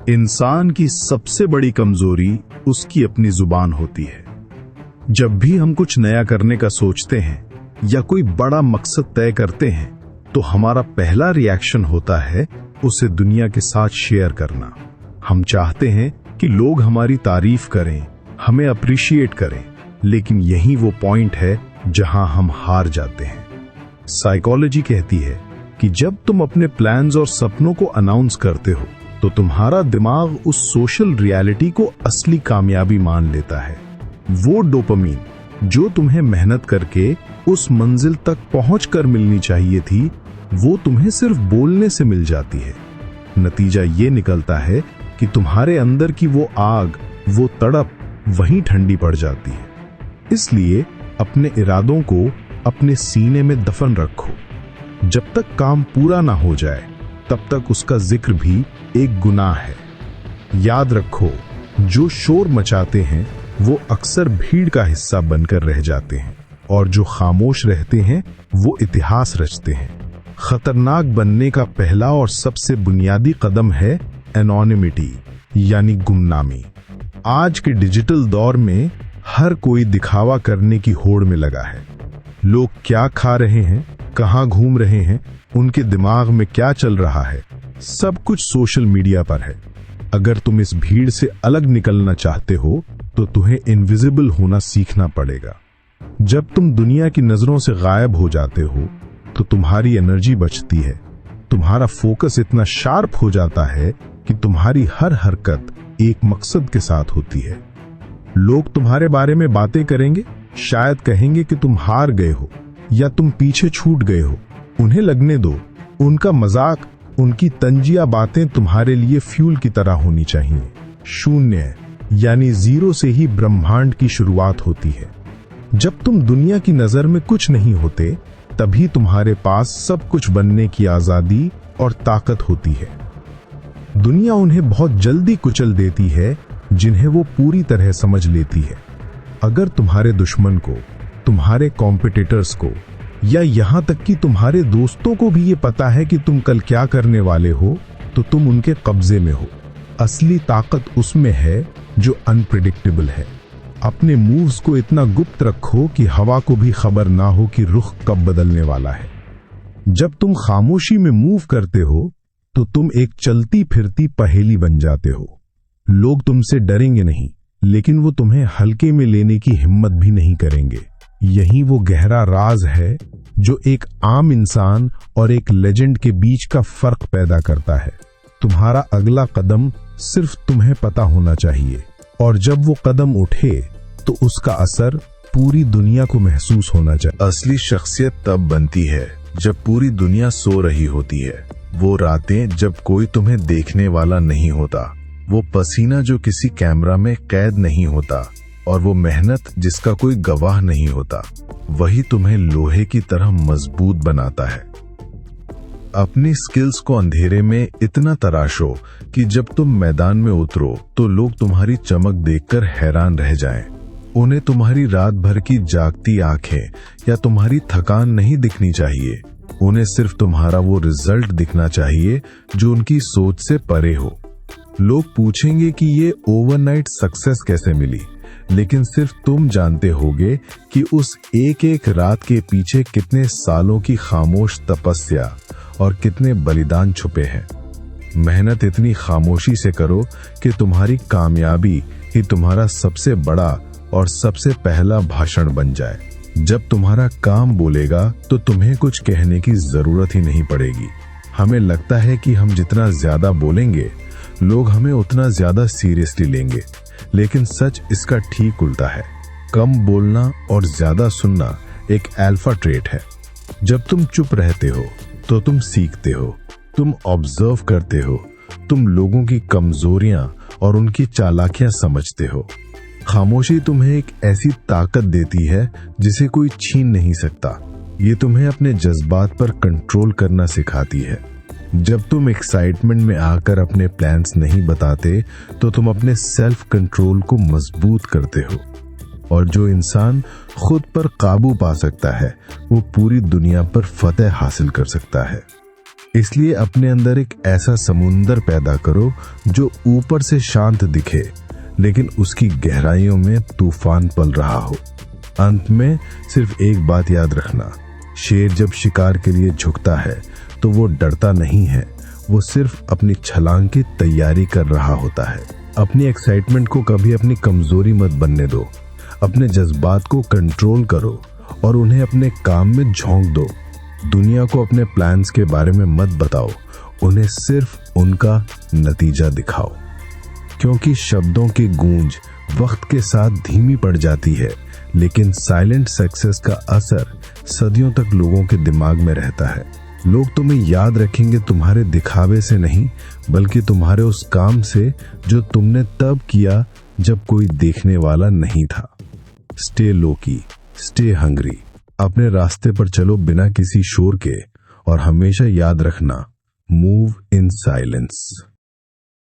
इंसान की सबसे बड़ी कमजोरी उसकी अपनी जुबान होती है। जब भी हम कुछ नया करने का सोचते हैं या कोई बड़ा मकसद तय करते हैं तो हमारा पहला रिएक्शन होता है उसे दुनिया के साथ शेयर करना। हम चाहते हैं कि लोग हमारी तारीफ करें, हमें अप्रिशिएट करें, लेकिन यही वो पॉइंट है जहां हम हार जाते हैं। साइकोलॉजी कहती है कि जब तुम अपने प्लान्स और सपनों को अनाउंस करते हो तो तुम्हारा दिमाग उस सोशल रियलिटी को असली कामयाबी मान लेता है। वो डोपामीन जो तुम्हें मेहनत करके उस मंजिल तक पहुंचकर मिलनी चाहिए थी, वो तुम्हें सिर्फ बोलने से मिल जाती है। नतीजा ये निकलता है कि तुम्हारे अंदर की वो आग, वो तड़प वहीं ठंडी पड़ जाती है। इसलिए अपने इरादों को अपने सीने में दफन रखो। जब तक काम पूरा ना हो जाए तब तक उसका जिक्र भी एक गुनाह है। याद रखो, जो शोर मचाते हैं वो अक्सर भीड़ का हिस्सा बनकर रह जाते हैं और जो खामोश रहते हैं वो इतिहास रचते हैं। खतरनाक बनने का पहला और सबसे बुनियादी कदम है एनोनिमिटी, यानी गुमनामी। आज के डिजिटल दौर में हर कोई दिखावा करने की होड़ में लगा है। लोग क्या खा रहे हैं, कहां घूम रहे हैं, उनके दिमाग में क्या चल रहा है, सब कुछ सोशल मीडिया पर है। अगर तुम इस भीड़ से अलग निकलना चाहते हो तो तुम्हें इनविजिबल होना सीखना पड़ेगा। जब तुम दुनिया की नजरों से गायब हो जाते हो तो तुम्हारी एनर्जी बचती है। तुम्हारा फोकस इतना शार्प हो जाता है कि तुम्हारी हर हरकत एक मकसद के साथ होती है। लोग तुम्हारे बारे में बातें करेंगे, शायद कहेंगे कि तुम हार गए हो या तुम पीछे छूट गए हो। उन्हें लगने दो। उनका मजाक, उनकी तंजिया बातें तुम्हारे लिए फ्यूल की तरह होनी चाहिए। शून्य यानी जीरो से ही ब्रह्मांड की शुरुआत होती है। जब तुम दुनिया की नजर में कुछ नहीं होते तभी तुम्हारे पास सब कुछ बनने की आजादी और ताकत होती है। दुनिया उन्हें बहुत जल्दी कुचल देती है जिन्हें वो पूरी तरह समझ लेती है। अगर तुम्हारे दुश्मन को, तुम्हारे कॉम्पिटिटर्स को या यहां तक कि तुम्हारे दोस्तों को भी ये पता है कि तुम कल क्या करने वाले हो तो तुम उनके कब्जे में हो। असली ताकत उसमें है जो अनप्रेडिक्टेबल है। अपने मूव्स को इतना गुप्त रखो कि हवा को भी खबर ना हो कि रुख कब बदलने वाला है। जब तुम खामोशी में मूव करते हो तो तुम एक चलती फिरती पहेली बन जाते हो। लोग तुमसे डरेंगे नहीं, लेकिन वो तुम्हें हल्के में लेने की हिम्मत भी नहीं करेंगे। यही वो गहरा राज है जो एक आम इंसान और एक लेजेंड के बीच का फर्क पैदा करता है। तुम्हारा अगला कदम सिर्फ तुम्हें पता होना चाहिए, और जब वो कदम उठे तो उसका असर पूरी दुनिया को महसूस होना चाहिए। असली शख्सियत तब बनती है जब पूरी दुनिया सो रही होती है। वो रातें जब कोई तुम्हें देखने वाला नहीं होता, वो पसीना जो किसी कैमरा में कैद नहीं होता, और वो मेहनत जिसका कोई गवाह नहीं होता, वही तुम्हें लोहे की तरह मजबूत बनाता है। अपनी स्किल्स को अंधेरे में इतना तराशो कि जब तुम मैदान में उतरो तो लोग तुम्हारी चमक देखकर हैरान रह जाएं। उन्हें तुम्हारी रात भर की जागती आंखें या तुम्हारी थकान नहीं दिखनी चाहिए। उन्हें सिर्फ तुम्हारा वो रिजल्ट दिखना चाहिए जो उनकी सोच से परे हो। लोग पूछेंगे कि ये ओवरनाइट सक्सेस कैसे मिली, लेकिन सिर्फ तुम जानते होगे कि उस एक एक रात के पीछे कितने सालों की खामोश तपस्या और कितने बलिदान छुपे हैं। मेहनत इतनी खामोशी से करो कि तुम्हारी कामयाबी ही तुम्हारा सबसे बड़ा और सबसे पहला भाषण बन जाए। जब तुम्हारा काम बोलेगा तो तुम्हें कुछ कहने की जरूरत ही नहीं पड़ेगी। हमें लगता है कि हम जितना ज्यादा बोलेंगे लोग हमें उतना ज्यादा सीरियसली लेंगे, लेकिन सच इसका ठीक उल्टा है। कम बोलना और ज्यादा सुनना एक अल्फा ट्रेट है। जब तुम चुप रहते हो तो तुम सीखते हो, तुम ऑब्जर्व करते हो, तुम लोगों की कमजोरियां और उनकी चालाकियां समझते हो। खामोशी तुम्हें एक ऐसी ताकत देती है जिसे कोई छीन नहीं सकता। ये तुम्हें अपने जज्बात पर कंट्रोल करना सिखाती है। जब तुम एक्साइटमेंट में आकर अपने प्लान्स नहीं बताते तो तुम अपने सेल्फ कंट्रोल को मजबूत करते हो। और जो इंसान खुद पर काबू पा सकता है वो पूरी दुनिया पर फतेह हासिल कर सकता है। इसलिए अपने अंदर एक ऐसा समुंदर पैदा करो जो ऊपर से शांत दिखे, लेकिन उसकी गहराइयों में तूफान पल रहा हो। अंत में सिर्फ एक बात याद रखना, शेर जब शिकार के लिए झुकता है तो वो डरता नहीं है, वो सिर्फ अपनी छलांग की तैयारी कर रहा होता है। अपनी एक्साइटमेंट को कभी अपनी कमजोरी मत बनने दो। अपने जज्बात को कंट्रोल करो और उन्हें अपने काम में झोंक दो। दुनिया को अपने प्लान्स के बारे में मत बताओ, उन्हें सिर्फ उनका नतीजा दिखाओ। क्योंकि शब्दों की गूंज वक्त के साथ धीमी पड़ जाती है, लेकिन साइलेंट सक्सेस का असर सदियों तक लोगों के दिमाग में रहता है। लोग तुम्हें याद रखेंगे तुम्हारे दिखावे से नहीं, बल्कि तुम्हारे उस काम से जो तुमने तब किया जब कोई देखने वाला नहीं था। स्टे लोकी, स्टे हंग्री। अपने रास्ते पर चलो बिना किसी शोर के, और हमेशा याद रखना, मूव इन साइलेंस।